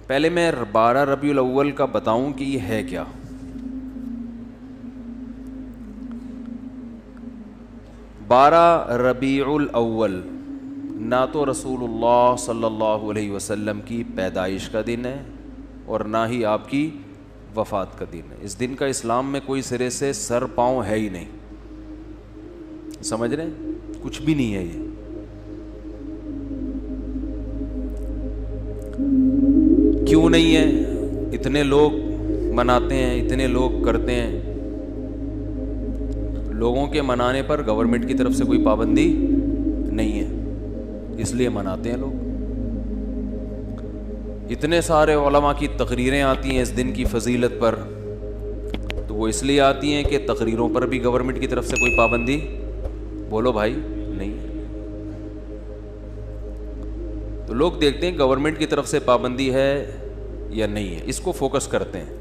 پہلے میں 12 ربیع الاول کا بتاؤں کہ یہ ہے کیا. 12 ربیع الاول نہ تو رسول اللہ صلی اللہ علیہ وسلم کی پیدائش کا دن ہے اور نہ ہی آپ کی وفات کا دن ہے. اس دن کا اسلام میں کوئی سرے سے سر پاؤں ہے ہی نہیں. سمجھ رہے ہیں؟ کچھ بھی نہیں ہے یہ. کیوں نہیں ہے؟ اتنے لوگ مناتے ہیں, اتنے لوگ کرتے ہیں. لوگوں کے منانے پر گورنمنٹ کی طرف سے کوئی پابندی نہیں ہے, اس لیے مناتے ہیں لوگ. اتنے سارے علماء کی تقریریں آتی ہیں اس دن کی فضیلت پر, تو وہ اس لیے آتی ہیں کہ تقریروں پر بھی گورنمنٹ کی طرف سے کوئی پابندی, بولو بھائی, نہیں ہے. تو لوگ دیکھتے ہیں گورنمنٹ کی طرف سے پابندی ہے یا نہیں ہے, اس کو فوکس کرتے ہیں.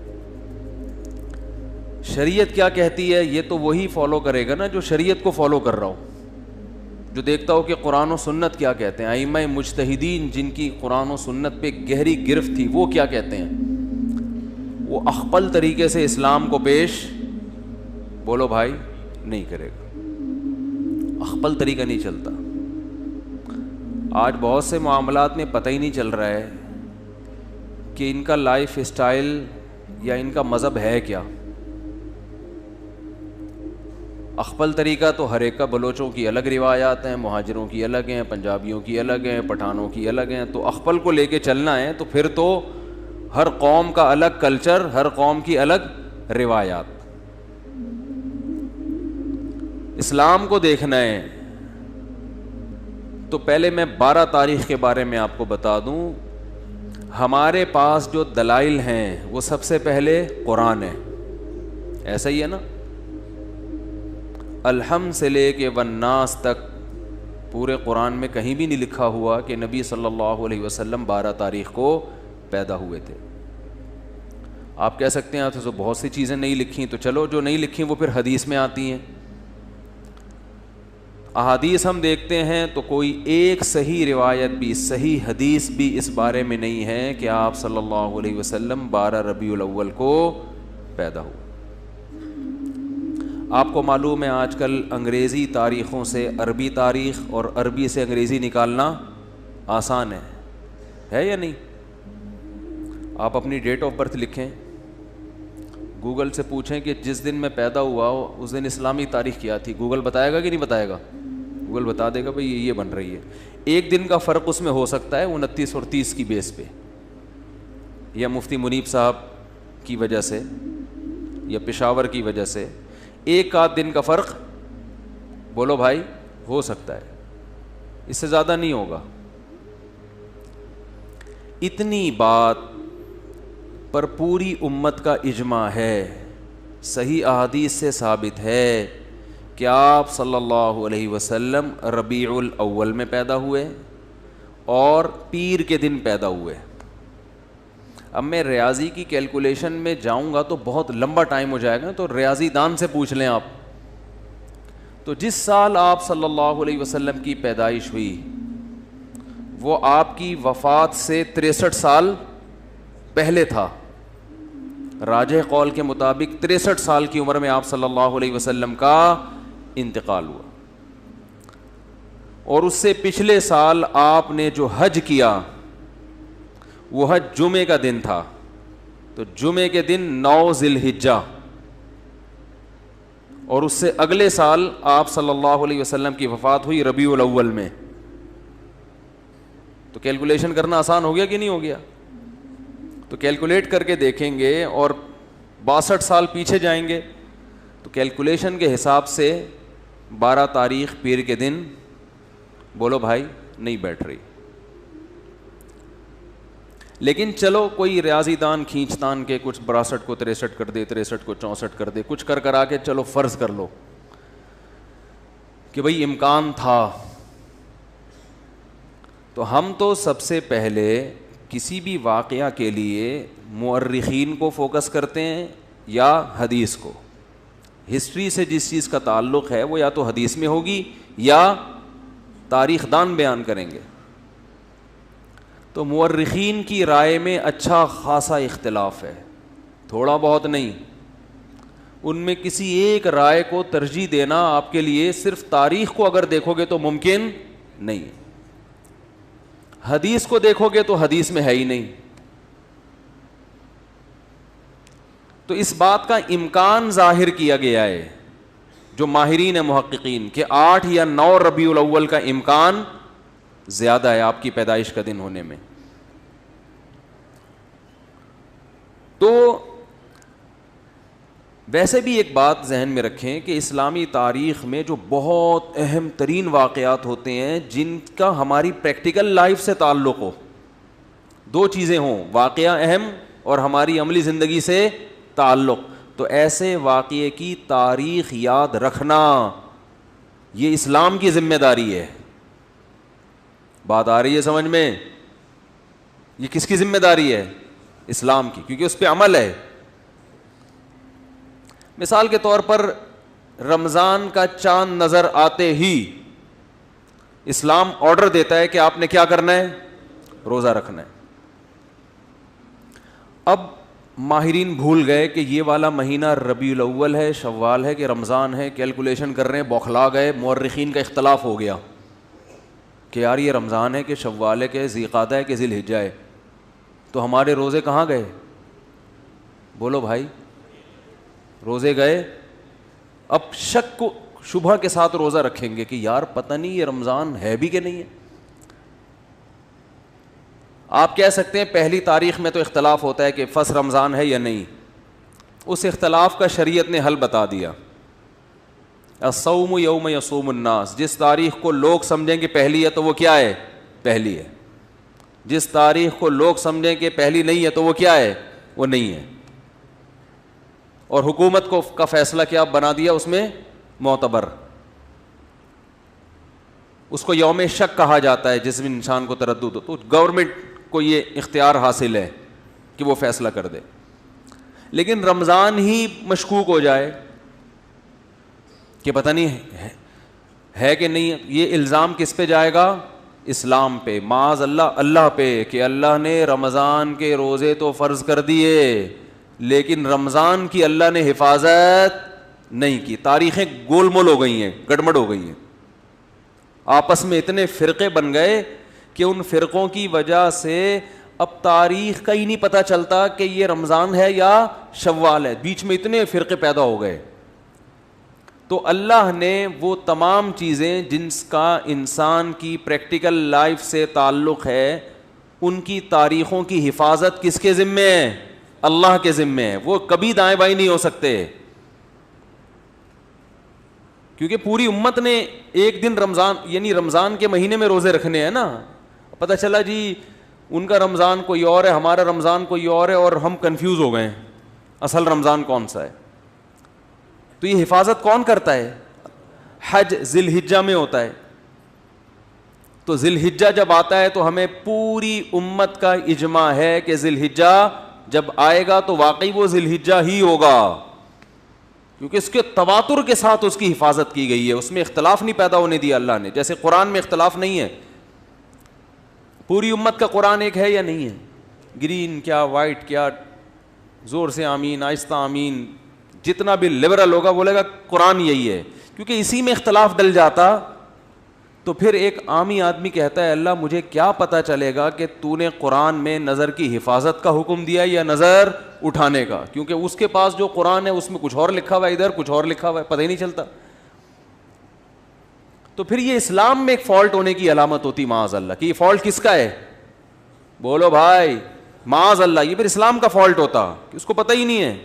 شریعت کیا کہتی ہے یہ تو وہی فالو کرے گا نا جو شریعت کو فالو کر رہا ہو, جو دیکھتا ہو کہ قرآن و سنت کیا کہتے ہیں. ائمہ مجتہدین جن کی قرآن و سنت پہ گہری گرفت تھی وہ کیا کہتے ہیں, وہ اخپل طریقے سے اسلام کو پیش, بولو بھائی, نہیں کرے گا. اخپل طریقہ نہیں چلتا. آج بہت سے معاملات میں پتہ ہی نہیں چل رہا ہے کہ ان کا لائف اسٹائل یا ان کا مذہب ہے کیا. اخپل طریقہ تو ہر ایک کا, بلوچوں کی الگ روایات ہیں, مہاجروں کی الگ ہیں, پنجابیوں کی الگ ہیں, پٹھانوں کی الگ ہیں. تو اخپل کو لے کے چلنا ہے تو پھر تو ہر قوم کا الگ کلچر, ہر قوم کی الگ روایات. اسلام کو دیکھنا ہے تو پہلے میں 12 تاریخ کے بارے میں آپ کو بتا دوں. ہمارے پاس جو دلائل ہیں وہ سب سے پہلے قرآن ہے, ایسا ہی ہے نا. الحمد سے لے کے والناس تک پورے قرآن میں کہیں بھی نہیں لکھا ہوا کہ نبی صلی اللہ علیہ وسلم 12 تاریخ کو پیدا ہوئے تھے. آپ کہہ سکتے ہیں تو بہت سی چیزیں نہیں لکھی, تو چلو جو نہیں لکھی وہ پھر حدیث میں آتی ہیں. احادیث ہم دیکھتے ہیں تو کوئی ایک صحیح روایت بھی, صحیح حدیث بھی اس بارے میں نہیں ہے کہ آپ صلی اللہ علیہ وسلم 12 ربیع الاول کو پیدا ہوئے. آپ کو معلوم ہے آج کل انگریزی تاریخوں سے عربی تاریخ اور عربی سے انگریزی نکالنا آسان ہے یا نہیں؟ آپ اپنی ڈیٹ آف برتھ لکھیں, گوگل سے پوچھیں کہ جس دن میں پیدا ہوا ہو اس دن اسلامی تاریخ کیا تھی, گوگل بتائے گا کہ نہیں بتائے گا؟ گوگل بتا دے گا بھئی یہ بن رہی ہے. ایک دن کا فرق اس میں ہو سکتا ہے 29 اور 30 کی بیس پہ, یا مفتی منیب صاحب کی وجہ سے یا پشاور کی وجہ سے ایک آدھ دن کا فرق, بولو بھائی, ہو سکتا ہے, اس سے زیادہ نہیں ہوگا. اتنی بات پر پوری امت کا اجماع ہے, صحیح احادیث سے ثابت ہے کہ آپ صلی اللہ علیہ وسلم ربیع الاول میں پیدا ہوئے اور پیر کے دن پیدا ہوئے. اب میں ریاضی کی کیلکولیشن میں جاؤں گا تو بہت لمبا ٹائم ہو جائے گا, تو ریاضی دان سے پوچھ لیں آپ. تو جس سال آپ صلی اللہ علیہ وسلم کی پیدائش ہوئی وہ آپ کی وفات سے 63 سال پہلے تھا. راجح قول کے مطابق 63 سال کی عمر میں آپ صلی اللہ علیہ وسلم کا انتقال ہوا. اور اس سے پچھلے سال آپ نے جو حج کیا وہ حج جمعے کا دن تھا, تو جمعے کے دن 9 ذی الحجہ, اور اس سے اگلے سال آپ صلی اللہ علیہ وسلم کی وفات ہوئی ربیع الاول میں. تو کیلکولیشن کرنا آسان ہو گیا کہ نہیں ہو گیا؟ تو کیلکولیٹ کر کے دیکھیں گے اور 62 سال پیچھے جائیں گے تو کیلکولیشن کے حساب سے 12 تاریخ پیر کے دن, بولو بھائی, نہیں بیٹھ رہی. لیکن چلو کوئی ریاضی دان کھینچ تان کے کچھ 62 کو 63 کر دے, 63 کو 64 کر دے, کچھ کرا کے چلو فرض کر لو کہ بھئی امکان تھا. تو ہم تو سب سے پہلے کسی بھی واقعہ کے لیے مورخین کو فوکس کرتے ہیں یا حدیث کو. ہسٹری سے جس چیز کا تعلق ہے وہ یا تو حدیث میں ہوگی یا تاریخ دان بیان کریں گے. تو مورخین کی رائے میں اچھا خاصا اختلاف ہے، تھوڑا بہت نہیں. ان میں کسی ایک رائے کو ترجیح دینا آپ کے لیے صرف تاریخ کو اگر دیکھو گے تو ممکن نہیں، حدیث کو دیکھو گے تو حدیث میں ہے ہی نہیں. تو اس بات کا امکان ظاہر کیا گیا ہے جو ماہرین محققین کہ 8 یا 9 ربیع الاول کا امکان زیادہ ہے آپ کی پیدائش کا دن ہونے میں. تو ویسے بھی ایک بات ذہن میں رکھیں کہ اسلامی تاریخ میں جو بہت اہم ترین واقعات ہوتے ہیں جن کا ہماری پریکٹیکل لائف سے تعلق ہو، 2 چیزیں ہوں، واقعہ اہم اور ہماری عملی زندگی سے تعلق، تو ایسے واقعے کی تاریخ یاد رکھنا یہ اسلام کی ذمہ داری ہے. بات آ رہی ہے سمجھ میں؟ یہ کس کی ذمہ داری ہے؟ اسلام کی، کیونکہ اس پہ عمل ہے. مثال کے طور پر رمضان کا چاند نظر آتے ہی اسلام آرڈر دیتا ہے کہ آپ نے کیا کرنا ہے؟ روزہ رکھنا ہے. اب ماہرین بھول گئے کہ یہ والا مہینہ ربیع الاول ہے، شوال ہے کہ رمضان ہے، کیلکولیشن کر رہے ہیں، بوکھلا گئے. مورخین کا اختلاف ہو گیا کہ یار یہ رمضان ہے کہ شوال ہے کہ ذی قعدہ ہے کہ ذی الحجہ ہے، تو ہمارے روزے کہاں گئے؟ بولو بھائی، روزے گئے. اب شک کو شبہ کے ساتھ روزہ رکھیں گے کہ یار پتہ نہیں یہ رمضان ہے بھی کہ نہیں ہے. آپ کہہ سکتے ہیں پہلی تاریخ میں تو اختلاف ہوتا ہے کہ فس رمضان ہے یا نہیں، اس اختلاف کا شریعت نے حل بتا دیا. الصوم یوم یصوم الناس، جس تاریخ کو لوگ سمجھیں کہ پہلی ہے تو وہ کیا ہے؟ پہلی ہے. جس تاریخ کو لوگ سمجھیں کہ پہلی نہیں ہے تو وہ کیا ہے؟ وہ نہیں ہے. اور حکومت کو کا فیصلہ کیا بنا دیا اس میں؟ معتبر. اس کو یوم شک کہا جاتا ہے جس میں انسان کو تردد ہو، تو گورنمنٹ کو یہ اختیار حاصل ہے کہ وہ فیصلہ کر دے. لیکن رمضان ہی مشکوک ہو جائے کہ پتہ نہیں ہے کہ نہیں، یہ الزام کس پہ جائے گا؟ اسلام پہ، معاذ اللہ اللہ پہ، کہ اللہ نے رمضان کے روزے تو فرض کر دیے لیکن رمضان کی اللہ نے حفاظت نہیں کی. تاریخیں گول مول ہو گئی ہیں، گڑبڑ ہو گئی ہیں. آپس میں اتنے فرقے بن گئے کہ ان فرقوں کی وجہ سے اب تاریخ کا ہی نہیں پتہ چلتا کہ یہ رمضان ہے یا شوال ہے. بیچ میں اتنے فرقے پیدا ہو گئے. تو اللہ نے وہ تمام چیزیں جن کا انسان کی پریکٹیکل لائف سے تعلق ہے ان کی تاریخوں کی حفاظت کس کے ذمے ہے؟ اللہ کے ذمے ہے. وہ کبھی دائیں بائیں نہیں ہو سکتے، کیونکہ پوری امت نے ایک دن رمضان یعنی رمضان کے مہینے میں روزے رکھنے ہیں نا. پتہ چلا جی ان کا رمضان کوئی اور ہے، ہمارا رمضان کوئی اور ہے، اور ہم کنفیوز ہو گئے ہیں اصل رمضان کون سا ہے. تو یہ حفاظت کون کرتا ہے؟ حج ذی الحجہ میں ہوتا ہے. تو ذی الحجہ جب آتا ہے تو ہمیں پوری امت کا اجماع ہے کہ ذی الحجہ جب آئے گا تو واقعی وہ ذی الحجہ ہی ہوگا، کیونکہ اس کے تواتر کے ساتھ اس کی حفاظت کی گئی ہے. اس میں اختلاف نہیں پیدا ہونے دیا اللہ نے. جیسے قرآن میں اختلاف نہیں ہے، پوری امت کا قرآن ایک ہے یا نہیں ہے؟ گرین کیا وائٹ کیا، زور سے آمین آہستہ آمین، جتنا بھی لبرل ہوگا بولے گا قرآن یہی ہے. کیونکہ اسی میں اختلاف ڈل جاتا تو پھر ایک عامی آدمی کہتا ہے اللہ مجھے کیا پتہ چلے گا کہ تو نے قرآن میں نظر کی حفاظت کا حکم دیا یا نظر اٹھانے کا، کیونکہ اس کے پاس جو قرآن ہے اس میں کچھ اور لکھا ہوا ہے، ادھر کچھ اور لکھا ہوا ہے، پتہ ہی نہیں چلتا. تو پھر یہ اسلام میں ایک فالٹ ہونے کی علامت ہوتی معاذ اللہ کہ یہ فالٹ کس کا ہے؟ بولو بھائی معاذ اللہ، یہ پھر اسلام کا فالٹ ہوتا کہ اس کو پتہ ہی نہیں ہے.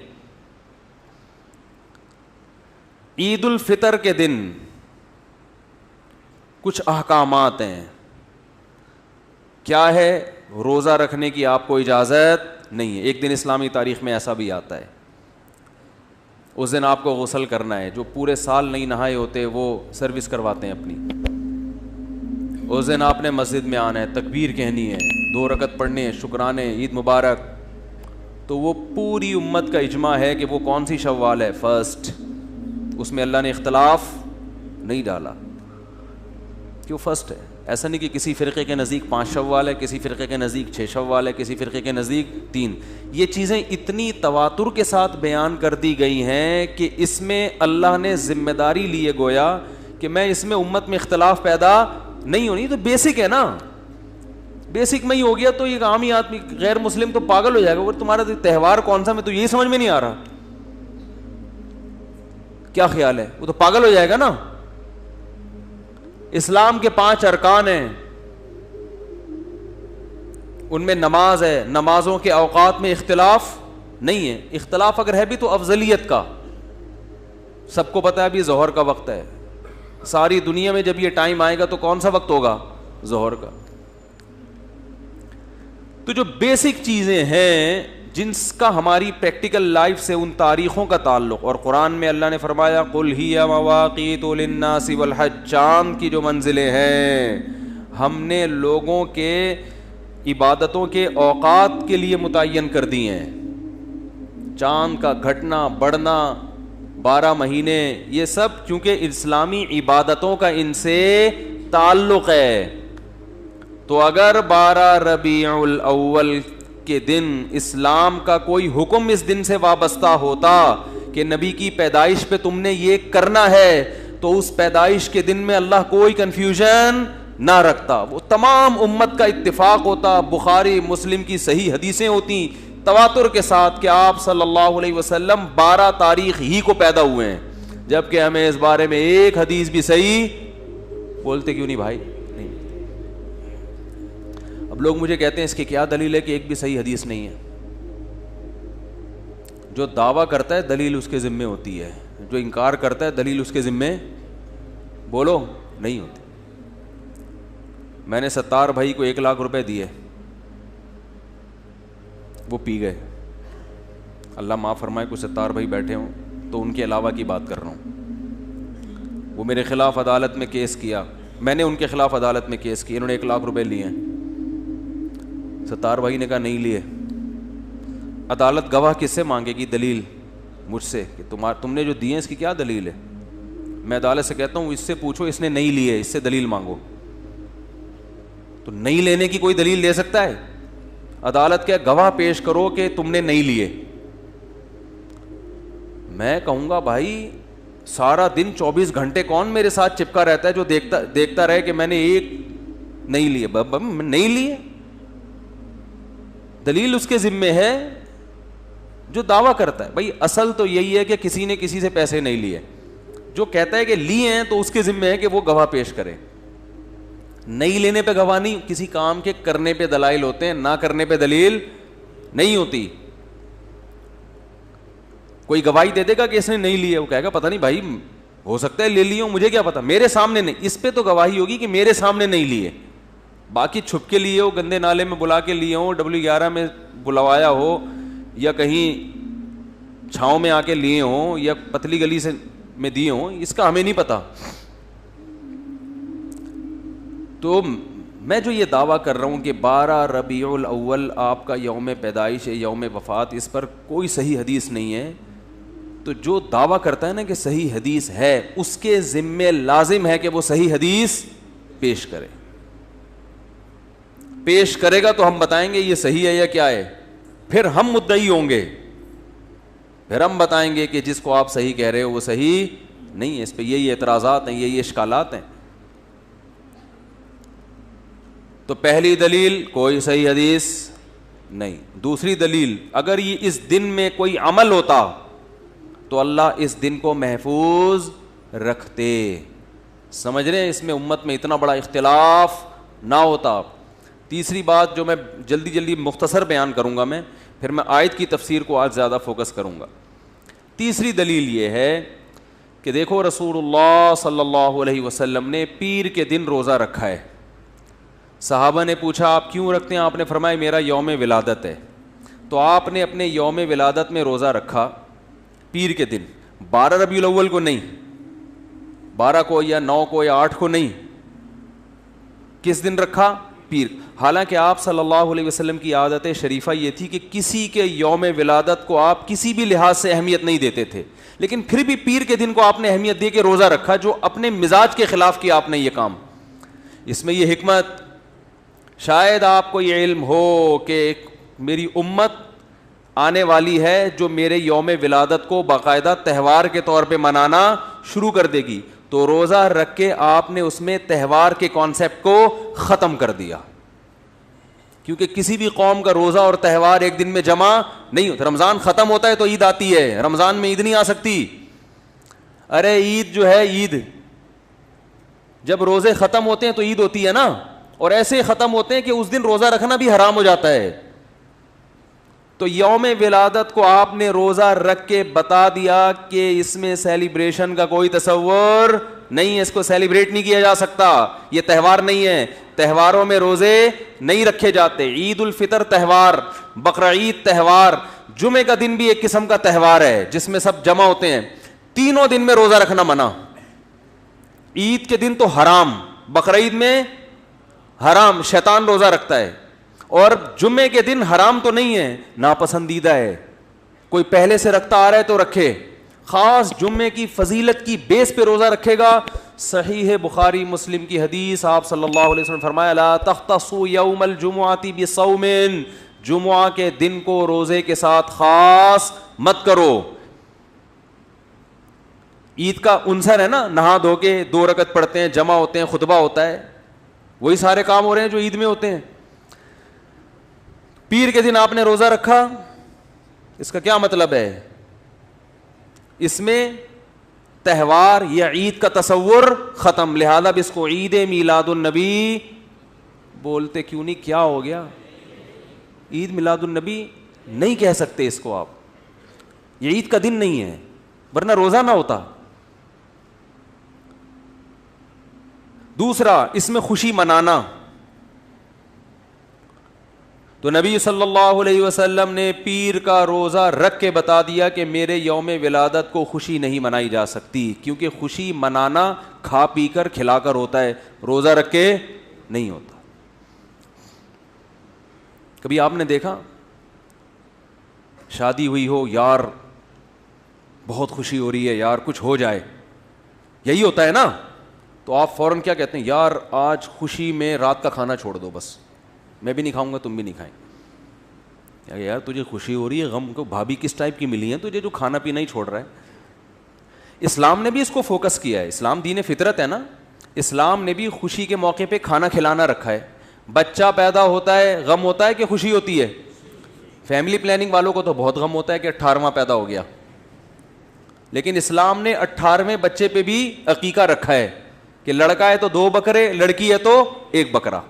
عید الفطر کے دن کچھ احکامات ہیں. کیا ہے؟ روزہ رکھنے کی آپ کو اجازت نہیں ہے. ایک دن اسلامی تاریخ میں ایسا بھی آتا ہے، اس دن آپ کو غسل کرنا ہے. جو پورے سال نہیں نہائے ہوتے وہ سروس کرواتے ہیں اپنی. اس دن آپ نے مسجد میں آنا ہے، تکبیر کہنی ہے، 2 رکعت پڑھنے ہیں، شکرانے، عید مبارک. تو وہ پوری امت کا اجماع ہے کہ وہ کون سی شوال ہے؟ فرسٹ. اس میں اللہ نے اختلاف نہیں ڈالا، کیوں فرسٹ ہے. ایسا نہیں کہ کسی فرقے کے نزدیک 5 شوال ہے, کسی فرقے کے نزدیک 6 شوال ہے, کسی فرقے کے نزدیک 3. یہ چیزیں اتنی تواتر کے ساتھ بیان کر دی گئی ہیں کہ اس میں اللہ نے ذمہ داری لیے گویا کہ میں اس میں امت میں اختلاف پیدا نہیں ہونی. تو بیسک ہے نا, بیسک میں ہی ہو گیا تو ایک عام ہی آدمی غیر مسلم تو پاگل ہو جائے گا, اور تمہارا تہوار کون سا, میں تو یہی سمجھ میں نہیں آ رہا, کیا خیال ہے, وہ تو پاگل ہو جائے گا نا. اسلام کے 5 ارکان ہیں, ان میں نماز ہے, نمازوں کے اوقات میں اختلاف نہیں ہے. اختلاف اگر ہے بھی تو افضلیت کا. سب کو پتا ہے ابھی ظہر کا وقت ہے, ساری دنیا میں جب یہ ٹائم آئے گا تو کون سا وقت ہوگا, ظہر کا. تو جو بیسک چیزیں ہیں جن کا ہماری پریکٹیکل لائف سے ان تاریخوں کا تعلق, اور قرآن میں اللہ نے فرمایا قل ہی مواقیت للناس والحج, چاند کی جو منزلیں ہیں ہم نے لوگوں کے عبادتوں کے اوقات کے لیے متعین کر دی ہیں. چاند کا گھٹنا بڑھنا, 12 مہینے, یہ سب چونکہ اسلامی عبادتوں کا ان سے تعلق ہے. تو اگر 12 ربیع الاول کے دن اسلام کا کوئی حکم اس دن سے وابستہ ہوتا کہ نبی کی پیدائش پہ تم نے یہ کرنا ہے, تو اس پیدائش کے دن میں اللہ کوئی کنفیوژن نہ رکھتا, وہ تمام امت کا اتفاق ہوتا. بخاری مسلم کی صحیح حدیثیں ہوتی تواتر کے ساتھ کہ آپ صلی اللہ علیہ وسلم 12 تاریخ ہی کو پیدا ہوئے ہیں, جبکہ ہمیں اس بارے میں ایک حدیث بھی صحیح بولتے کیوں نہیں بھائی. نہیں, اب لوگ مجھے کہتے ہیں اس کی کیا دلیل ہے کہ ایک بھی صحیح حدیث نہیں ہے. جو دعویٰ کرتا ہے دلیل اس کے ذمے ہوتی ہے, جو انکار کرتا ہے دلیل اس کے ذمے بولو نہیں ہوتی. میں نے 70 بھائی کو 1 لاکھ روپے دیے, وہ پی گئے. اللہ معاف فرمائے کوئی 70 بھائی بیٹھے ہوں تو ان کے علاوہ کی بات کر رہا ہوں. وہ میرے خلاف عدالت میں کیس کیا, میں نے ان کے خلاف عدالت میں کیس کیا, انہوں نے 1 لاکھ روپے لیے. 70 بھائی نے کہا نہیں لیے. عدالت گواہ کس سے مانگے گی, دلیل مجھ سے کہ تم نے جو دیے اس کی کیا دلیل ہے. میں عدالت سے کہتا ہوں اس سے پوچھو اس نے نہیں لیے, اس سے دلیل مانگو. تو نہیں لینے کی کوئی دلیل لے سکتا ہے؟ عدالت کے گواہ پیش کرو کہ تم نے نہیں لیے. میں کہوں گا بھائی سارا دن 24 گھنٹے کون میرے ساتھ چپکا رہتا ہے جو دیکھتا رہے کہ میں نے ایک نہیں لیے. نہیں لیے, دلیل اس کے ذمے ہے جو دعویٰ کرتا ہے. بھائی اصل تو یہی ہے کہ کسی نے کسی سے پیسے نہیں لیے. جو کہتا ہے کہ لیے ہیں تو اس کے ذمے ہے کہ وہ گواہ پیش کرے. نہیں لینے پہ گواہ نہیں, کسی کام کے کرنے پہ دلائل ہوتے ہیں, نہ کرنے پہ دلیل نہیں ہوتی. کوئی گواہی دے دے گا کہ اس نے نہیں لیے, وہ کہے گا پتہ نہیں بھائی ہو سکتا ہے لے لیے ہوں, مجھے کیا پتا, میرے سامنے نہیں. اس پہ تو گواہی ہوگی کہ میرے سامنے نہیں لیے. باقی چھپ کے لیے ہو, گندے نالے میں بلا کے لیے ہوں, W11 میں بلوایا ہو, یا کہیں چھاؤں میں آ کے لیے ہوں, یا پتلی گلی سے میں دیے ہوں, اس کا ہمیں نہیں پتا. تو میں جو یہ دعویٰ کر رہا ہوں کہ 12 ربیع الاول آپ کا یوم پیدائش ہے, یوم وفات, اس پر کوئی صحیح حدیث نہیں ہے. تو جو دعویٰ کرتا ہے نا کہ صحیح حدیث ہے, اس کے ذمے لازم ہے کہ وہ صحیح حدیث پیش کرے. پیش کرے گا تو ہم بتائیں گے یہ صحیح ہے یا کیا ہے, پھر ہم مدعی ہوں گے, پھر ہم بتائیں گے کہ جس کو آپ صحیح کہہ رہے ہو وہ صحیح نہیں ہے, اس پہ یہی اعتراضات ہیں, یہی اشکالات ہیں. تو پہلی دلیل کوئی صحیح حدیث نہیں. دوسری دلیل, اگر یہ اس دن میں کوئی عمل ہوتا تو اللہ اس دن کو محفوظ رکھتے. سمجھ رہے ہیں, اس میں امت میں اتنا بڑا اختلاف نہ ہوتا. تیسری بات جو میں جلدی مختصر بیان کروں گا, میں پھر میں آیت کی تفسیر کو آج زیادہ فوکس کروں گا. تیسری دلیل یہ ہے کہ دیکھو رسول اللہ صلی اللہ علیہ وسلم نے پیر کے دن روزہ رکھا ہے. صحابہ نے پوچھا آپ کیوں رکھتے ہیں, آپ نے فرمایا میرا یوم ولادت ہے. تو آپ نے اپنے یوم ولادت میں روزہ رکھا پیر کے دن, 12 ربیع الاول کو نہیں, 12 کو یا 9 کو یا 8 کو نہیں. کس دن رکھا, پیر. حالانکہ آپ صلی اللہ علیہ وسلم کی عادت شریفہ یہ تھی کہ کسی کے یوم ولادت کو آپ کسی بھی لحاظ سے اہمیت نہیں دیتے تھے, لیکن پھر بھی پیر کے دن کو آپ نے اہمیت دی کہ روزہ رکھا, جو اپنے مزاج کے خلاف کیا آپ نے یہ کام. اس میں یہ حکمت, شاید آپ کو یہ علم ہو کہ میری امت آنے والی ہے جو میرے یوم ولادت کو باقاعدہ تہوار کے طور پہ منانا شروع کر دے گی, تو روزہ رکھ کے آپ نے اس میں تہوار کے کانسیپٹ کو ختم کر دیا, کیونکہ کسی بھی قوم کا روزہ اور تہوار ایک دن میں جمع نہیں ہوتا. رمضان ختم ہوتا ہے تو عید آتی ہے, رمضان میں عید نہیں آ سکتی. ارے عید جو ہے, عید جب روزے ختم ہوتے ہیں تو عید ہوتی ہے نا, اور ایسے ختم ہوتے ہیں کہ اس دن روزہ رکھنا بھی حرام ہو جاتا ہے. تو یوم ولادت کو آپ نے روزہ رکھ کے بتا دیا کہ اس میں سیلیبریشن کا کوئی تصور نہیں ہے, اس کو سیلیبریٹ نہیں کیا جا سکتا, یہ تہوار نہیں ہے, تہواروں میں روزے نہیں رکھے جاتے. عید الفطر تہوار, بقرعید تہوار, جمعے کا دن بھی ایک قسم کا تہوار ہے جس میں سب جمع ہوتے ہیں. تینوں دن میں روزہ رکھنا منع, عید کے دن تو حرام, بقرعید میں حرام, شیطان روزہ رکھتا ہے, اور جمعے کے دن حرام تو نہیں ہے, ناپسندیدہ ہے. کوئی پہلے سے رکھتا آ رہا ہے تو رکھے, خاص جمعے کی فضیلت کی بیس پہ روزہ رکھے گا. صحیح بخاری مسلم کی حدیث, آپ صلی اللہ علیہ وسلم فرمایا لا تختصوا یوم الجمعۃ بصوم, جمعہ کے دن کو روزے کے ساتھ خاص مت کرو. عید کا عنصر ہے نا, نہا دھو کے 2 رکعت پڑھتے ہیں, جمع ہوتے ہیں, خطبہ ہوتا ہے, وہی سارے کام ہو رہے ہیں جو عید میں ہوتے ہیں. پیر کے دن آپ نے روزہ رکھا, اس کا کیا مطلب ہے؟ اس میں تہوار یا عید کا تصور ختم, لہذا اب اس کو عید میلاد النبی بولتے کیوں نہیں؟ کیا ہو گیا؟ عید میلاد النبی نہیں کہہ سکتے اس کو آپ, یہ عید کا دن نہیں ہے, ورنہ روزہ نہ ہوتا. دوسرا, اس میں خوشی منانا. تو نبی صلی اللہ علیہ وسلم نے پیر کا روزہ رکھ کے بتا دیا کہ میرے یوم ولادت کو خوشی نہیں منائی جا سکتی, کیونکہ خوشی منانا کھا پی کر کھلا کر ہوتا ہے, روزہ رکھ کے نہیں ہوتا. کبھی آپ نے دیکھا شادی ہوئی ہو, یار بہت خوشی ہو رہی ہے, یار کچھ ہو جائے, یہی ہوتا ہے نا, تو آپ فوراً کیا کہتے ہیں؟ یار آج خوشی میں رات کا کھانا چھوڑ دو, بس میں بھی نہیں کھاؤں گا, تم بھی نہیں کھائیں. یار تجھے خوشی ہو رہی ہے, غم کو بھابھی کس ٹائپ کی ملی ہے تجھے جو کھانا پینا ہی چھوڑ رہا ہے. اسلام نے بھی اس کو فوکس کیا ہے, اسلام دین فطرت ہے نا, اسلام نے بھی خوشی کے موقع پہ کھانا کھلانا رکھا ہے. بچہ پیدا ہوتا ہے غم ہوتا ہے کہ خوشی ہوتی ہے؟ فیملی پلاننگ والوں کو تو بہت غم ہوتا ہے کہ 18واں پیدا ہو گیا, لیکن اسلام نے 18ویں بچے پہ بھی عقیقہ رکھا ہے کہ لڑکا ہے تو 2 بکرے, لڑکی ہے تو 1 بکرا.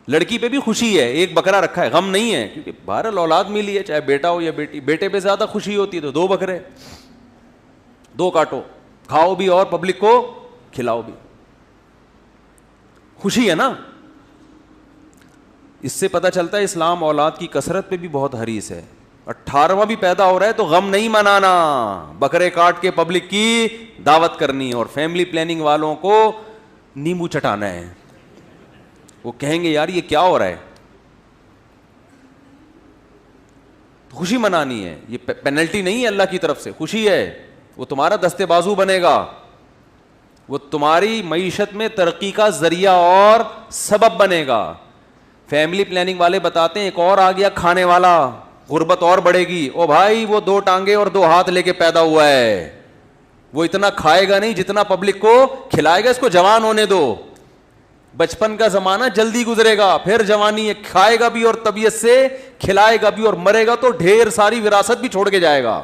لڑکی پہ بھی خوشی ہے, 1 بکرا رکھا ہے, غم نہیں ہے, کیونکہ بہرحال اولاد ملی ہے, چاہے بیٹا ہو یا بیٹی. بیٹے پہ زیادہ خوشی ہوتی ہے تو 2 بکرے, 2 کاٹو, کھاؤ بھی اور پبلک کو کھلاؤ بھی, خوشی ہے نا. اس سے پتہ چلتا ہے اسلام اولاد کی کثرت پہ بھی بہت حریص ہے. 18واں بھی پیدا ہو رہا ہے تو غم نہیں منانا, بکرے کاٹ کے پبلک کی دعوت کرنی, اور فیملی پلاننگ والوں کو نیمبو چٹانا ہے. وہ کہیں گے یار یہ کیا ہو رہا ہے, خوشی منانی ہے, یہ پینلٹی نہیں ہے اللہ کی طرف سے, خوشی ہے. وہ تمہارا دستے بازو بنے گا, وہ تمہاری معیشت میں ترقی کا ذریعہ اور سبب بنے گا. فیملی پلاننگ والے بتاتے ہیں ایک اور آ گیا کھانے والا, غربت اور بڑھے گی. او بھائی وہ 2 ٹانگیں اور 2 ہاتھ لے کے پیدا ہوا ہے, وہ اتنا کھائے گا نہیں جتنا پبلک کو کھلائے گا. اس کو جوان ہونے دو, بچپن کا زمانہ جلدی گزرے گا, پھر جوانی ہے, کھائے گا بھی اور طبیعت سے کھلائے گا بھی, اور مرے گا تو ڈھیر ساری وراثت بھی چھوڑ کے جائے گا.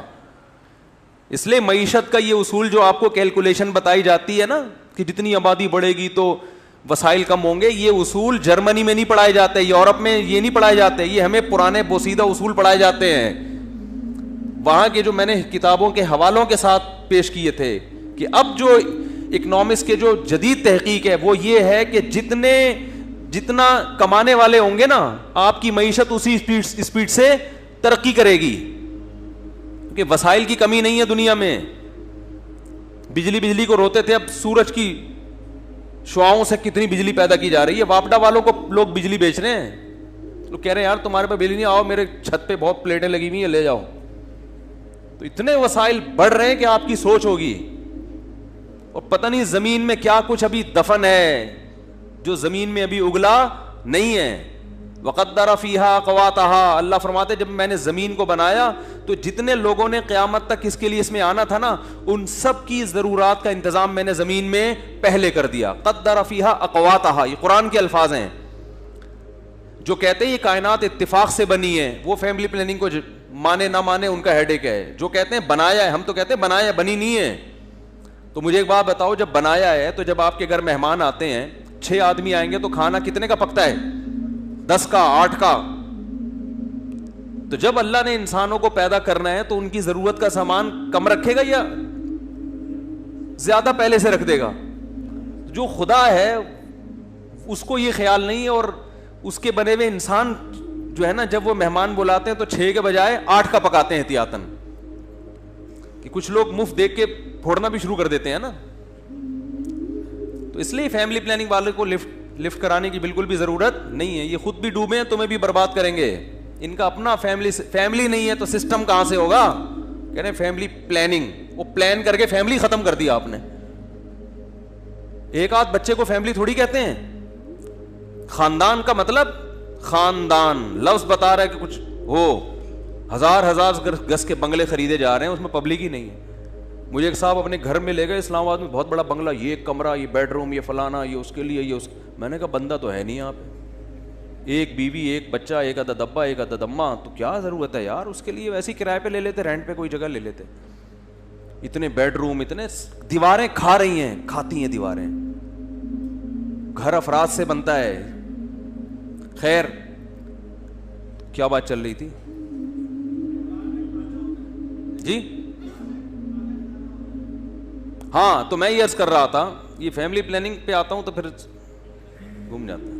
اس لیے معیشت کا یہ اصول جو آپ کو کیلکولیشن بتائی جاتی ہے نا کہ جتنی آبادی بڑھے گی تو وسائل کم ہوں گے, یہ اصول جرمنی میں نہیں پڑھائے جاتے, یورپ میں یہ نہیں پڑھائے جاتے, یہ ہمیں پرانے بوسیدہ اصول پڑھائے جاتے ہیں. وہاں کے جو میں نے کتابوں کے حوالوں کے ساتھ پیش کیے تھے کہ اب جو اکنامکس کے جو جدید تحقیق ہے وہ یہ ہے کہ جتنا کمانے والے ہوں گے نا, آپ کی معیشت اسی اسپیڈ سے ترقی کرے گی, کیونکہ وسائل کی کمی نہیں ہے دنیا میں. بجلی کو روتے تھے, اب سورج کی شعاؤں سے کتنی بجلی پیدا کی جا رہی ہے. واپڈا والوں کو لوگ بجلی بیچ رہے ہیں, لوگ کہہ رہے ہیں یار تمہارے پاس بجلی نہیں, آؤ میرے چھت پہ بہت پلیٹیں لگی ہوئی ہیں لے جاؤ. تو اتنے وسائل بڑھ رہے ہیں کہ آپ کی سوچ ہوگی اور پتہ نہیں زمین میں کیا کچھ ابھی دفن ہے جو زمین میں ابھی اگلا نہیں ہے. وقدر فیہا اقواتہا, اللہ فرماتے جب میں نے زمین کو بنایا تو جتنے لوگوں نے قیامت تک اس کے لیے اس میں آنا تھا نا, ان سب کی ضرورات کا انتظام میں نے زمین میں پہلے کر دیا. قدر فیہا اقواتہا, یہ قرآن کے الفاظ ہیں. جو کہتے ہیں یہ کائنات اتفاق سے بنی ہے, وہ فیملی پلاننگ کو مانے نہ مانے ان کا ہیڈ ایک ہے. جو کہتے ہیں بنایا ہے, ہم تو کہتے ہیں بنایا ہے, بنی نہیں ہے. تو مجھے ایک بات بتاؤ, جب بنایا ہے تو جب آپ کے گھر مہمان آتے ہیں, 6 آدمی آئیں گے تو کھانا کتنے کا پکتا ہے؟ 10 کا, 8 کا. تو جب اللہ نے انسانوں کو پیدا کرنا ہے تو ان کی ضرورت کا سامان کم رکھے گا یا زیادہ پہلے سے رکھ دے گا؟ جو خدا ہے اس کو یہ خیال نہیں ہے, اور اس کے بنے ہوئے انسان جو ہے نا, جب وہ مہمان بلاتے ہیں تو 6 کے بجائے 8 کا پکاتے ہیں احتیاطاً, کہ کچھ لوگ مفت دیکھ کے پھوڑنا بھی شروع کر دیتے ہیں نا. تو اس لیے فیملی پلاننگ والے کو لفٹ کرانے کی بالکل بھی ضرورت نہیں ہے. یہ خود بھی ڈوبے ہیں, تمہیں بھی برباد کریں گے. ان کا اپنا فیملی نہیں ہے تو سسٹم کہاں سے ہوگا؟ کہہ رہے ہیں فیملی پلاننگ, وہ پلان کر کے فیملی ختم کر دیا آپ نے. ایک آدھ بچے کو فیملی تھوڑی کہتے ہیں. خاندان کا مطلب خاندان لفظ بتا رہا ہے کہ کچھ ہو, ہزار گز کے بنگلے خریدے جا رہے ہیں, اس میں پبلک ہی نہیں ہے. مجھے ایک صاحب اپنے گھر میں لے گئے اسلام آباد میں, بہت بڑا بنگلہ, یہ ایک کمرہ, یہ بیڈ روم, یہ فلانا, یہ اس کے لیے, یہ اس. میں نے کہا بندہ تو ہے نہیں آپ, ایک بیوی, ایک بچہ, ایک آدھا دبا, ایک آدھا دما, تو کیا ضرورت ہے یار اس کے لیے؟ ویسے کرائے پہ لے لیتے, رینٹ پہ کوئی جگہ لے لیتے. اتنے بیڈ روم, اتنے دیواریں کھا رہی ہیں, کھاتی ہیں دیواریں. گھر افراد سے بنتا ہے. خیر, کیا بات چل رہی تھی جی؟ ہاں, تو میں یہ عرض کر رہا تھا, یہ فیملی پلاننگ پہ آتا ہوں تو پھر گھوم جاتا ہے.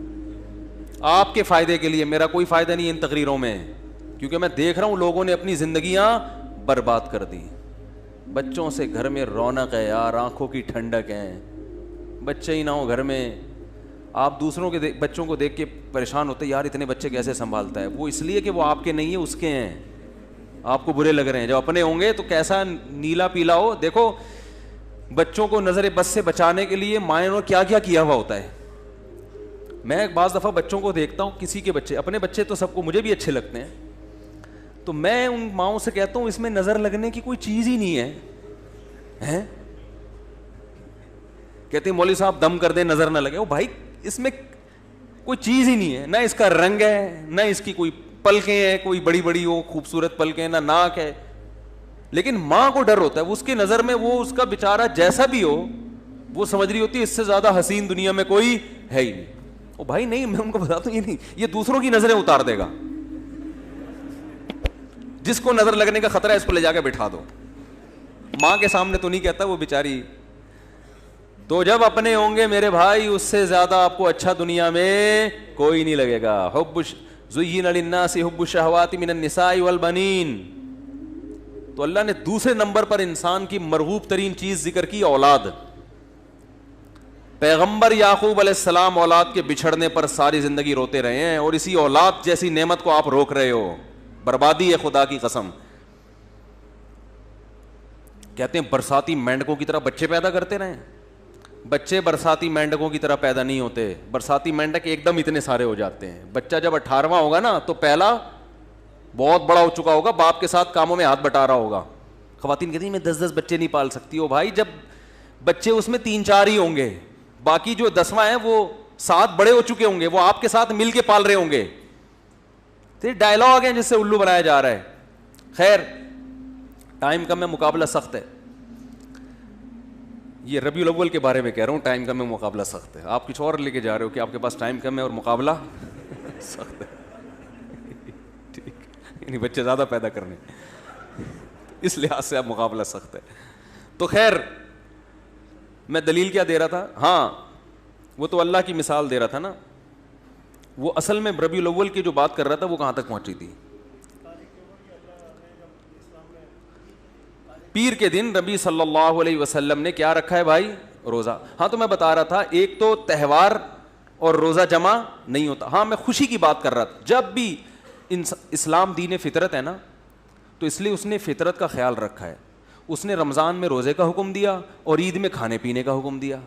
آپ کے فائدے کے لیے, میرا کوئی فائدہ نہیں ان تقریروں میں, کیونکہ میں دیکھ رہا ہوں لوگوں نے اپنی زندگیاں برباد کر دی. بچوں سے گھر میں رونق ہے یار, آنکھوں کی ٹھنڈک ہے. بچے ہی نہ ہو گھر میں, آپ دوسروں کے بچوں کو دیکھ کے پریشان ہوتے, یار اتنے بچے کیسے سنبھالتا ہے. وہ اس لیے کہ وہ آپ کے نہیں ہیں, اس کے ہیں, آپ کو برے لگ رہے ہیں. جب اپنے ہوں گے تو کیسا نیلا پیلا ہو. دیکھو بچوں کو نظر بد سے بچانے کے لیے مائیں نے کیا کیا کیا ہوا ہوتا ہے. میں بعض دفعہ بچوں کو دیکھتا ہوں, کسی کے بچے, اپنے بچے تو سب کو مجھے بھی اچھے لگتے ہیں, تو میں ان ماؤں سے کہتا ہوں اس میں نظر لگنے کی کوئی چیز ہی نہیں ہے. کہتے ہیں مولوی صاحب دم کر دیں نظر نہ لگے. وہ بھائی اس میں کوئی چیز ہی نہیں ہے, نہ اس کا رنگ ہے, نہ اس کی کوئی پلکیں ہیں, کوئی بڑی بڑی ہو خوبصورت پلکیں, نہ ناک ہے. لیکن ماں کو ڈر ہوتا ہے, اس کی نظر میں وہ اس کا بیچارہ جیسا بھی ہو, وہ سمجھ رہی ہوتی ہے اس سے زیادہ حسین دنیا میں کوئی ہے ہی نہیں. او بھائی نہیں, میں ان کو بتاتا ہوں یہ نہیں, یہ دوسروں کی نظریں اتار دے گا. جس کو نظر لگنے کا خطرہ ہے اس کو لے جا کے بٹھا دو. ماں کے سامنے تو نہیں کہتا وہ بیچاری. تو جب اپنے ہوں گے میرے بھائی, اس سے زیادہ آپ کو اچھا دنیا میں کوئی نہیں لگے گا. زین للناس حب الشہوات من النساء والبنین. تو اللہ نے دوسرے نمبر پر انسان کی مرغوب ترین چیز ذکر کی, اولاد. پیغمبر یعقوب علیہ السلام اولاد کے بچھڑنے پر ساری زندگی روتے رہے ہیں, اور اسی اولاد جیسی نعمت کو آپ روک رہے ہو. بربادی ہے خدا کی قسم. کہتے ہیں برساتی مینڈکوں کی طرح بچے پیدا کرتے رہیں. بچے برساتی مینڈکوں کی طرح پیدا نہیں ہوتے. برساتی مینڈک ایک دم اتنے سارے ہو جاتے ہیں. بچہ جب 18واں ہوگا نا تو پہلا بہت بڑا ہو چکا ہوگا, باپ کے ساتھ کاموں میں ہاتھ بٹا رہا ہوگا. خواتین کہتی ہیں میں 10 بچے نہیں پال سکتی. ہو بھائی جب بچے اس میں 3-4 ہی ہوں گے, باقی جو 10واں ہیں وہ 7 بڑے ہو چکے ہوں گے, وہ آپ کے ساتھ مل کے پال رہے ہوں گے. تو ڈائلاگ ہے جس سے الو بنایا جا رہا ہے. خیر, ٹائم کم ہے, مقابلہ سخت ہے. یہ ربیع الاول کے بارے میں کہہ رہا ہوں, ٹائم کم ہے, مقابلہ سخت ہے. آپ کچھ اور لے کے جا رہے ہو کہ آپ کے پاس ٹائم کم ہے اور مقابلہ سخت ہے. ٹھیک, یعنی بچے زیادہ پیدا کرنے, اس لحاظ سے اب مقابلہ سخت ہے. تو خیر, میں دلیل کیا دے رہا تھا؟ ہاں, وہ تو اللہ کی مثال دے رہا تھا نا. وہ اصل میں ربیع الاول کی جو بات کر رہا تھا وہ کہاں تک پہنچی تھی؟ پیر کے دن نبی صلی اللہ علیہ وسلم نے کیا رکھا ہے بھائی؟ روزہ. ہاں, تو میں بتا رہا تھا ایک تو تہوار اور روزہ جمع نہیں ہوتا. ہاں, میں خوشی کی بات کر رہا تھا. جب بھی اسلام دین فطرت ہے نا, تو اس لیے اس نے فطرت کا خیال رکھا ہے. اس نے رمضان میں روزے کا حکم دیا اور عید میں کھانے پینے کا حکم دیا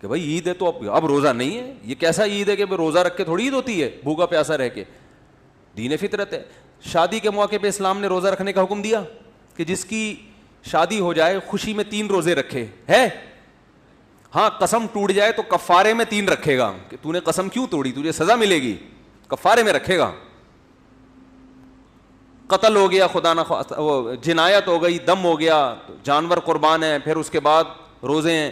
کہ بھائی عید ہے تو اب روزہ نہیں ہے. یہ کیسا عید ہے کہ روزہ رکھ کے تھوڑی عید ہوتی ہے, بھوکا پیاسا رہ کے, دین فطرت ہے. شادی کے موقع پہ اسلام نے روزہ رکھنے کا حکم دیا کہ جس کی شادی ہو جائے خوشی میں 3 روزے رکھے ہے. ہاں قسم ٹوٹ جائے تو کفارے میں 3 رکھے گا کہ تو نے قسم کیوں توڑی, تجھے سزا ملے گی, کفارے میں رکھے گا. قتل ہو گیا خدا نہ وہ جنایت ہو گئی, دم ہو گیا, جانور قربان ہے, پھر اس کے بعد روزے ہیں.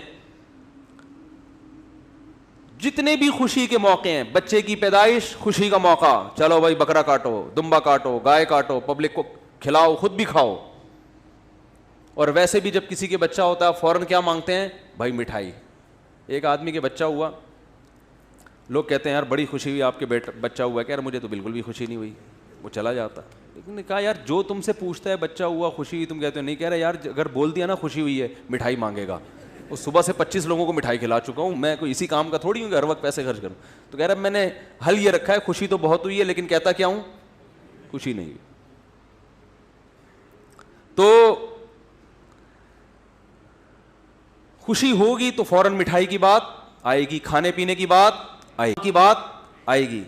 جتنے بھی خوشی کے موقع ہیں, بچے کی پیدائش خوشی کا موقع, چلو بھائی بکرا کاٹو, دمبا کاٹو, گائے کاٹو, پبلک کو کھلاؤ, خود بھی کھاؤ. اور ویسے بھی جب کسی کے بچہ ہوتا ہے فوراً کیا مانگتے ہیں بھائی مٹھائی. ایک آدمی کے بچہ ہوا, لوگ کہتے ہیں یار بڑی خوشی ہوئی آپ کے بچہ ہوا, کہ یار مجھے تو بالکل بھی خوشی نہیں ہوئی, وہ چلا جاتا. لیکن نے کہا یار جو تم سے پوچھتا ہے بچہ ہوا خوشی ہوئی, تم کہتے ہو نہیں, کہہ رہے یار اگر بول دیا نا خوشی ہوئی ہے مٹھائی مانگے گا. وہ صبح سے 25 لوگوں کو مٹھائی کھلا چکا ہوں, میں کوئی اسی کام کا تھوڑی ہوں کہ ہر وقت پیسے خرچ کروں. تو کہہ رہا میں نے حل یہ رکھا ہے خوشی تو بہت ہوئی ہے لیکن کہتا کیا ہوں خوشی نہیں ہوئی. تو خوشی ہوگی تو فوراً مٹھائی کی بات آئے گی, کھانے پینے کی بات آئے گی.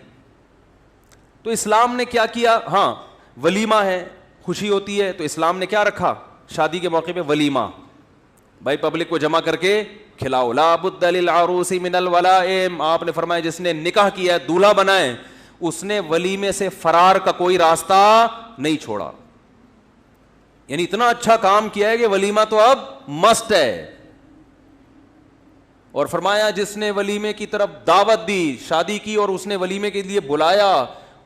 تو اسلام نے کیا کیا, ہاں ولیمہ ہے, خوشی ہوتی ہے تو اسلام نے کیا رکھا, شادی کے موقع پہ ولیمہ, بھائی پبلک کو جمع کر کے کھلاؤ. لا بد للعروس من الولائم, آپ نے فرمایا جس نے نکاح کیا ہے دولہا بنا ہے اس نے ولیمے سے فرار کا کوئی راستہ نہیں چھوڑا. یعنی اتنا اچھا کام کیا ہے کہ ولیمہ تو اب مسٹ ہے. اور فرمایا جس نے ولیمے کی طرف دعوت دی, شادی کی اور اس نے ولیمے کے لیے بلایا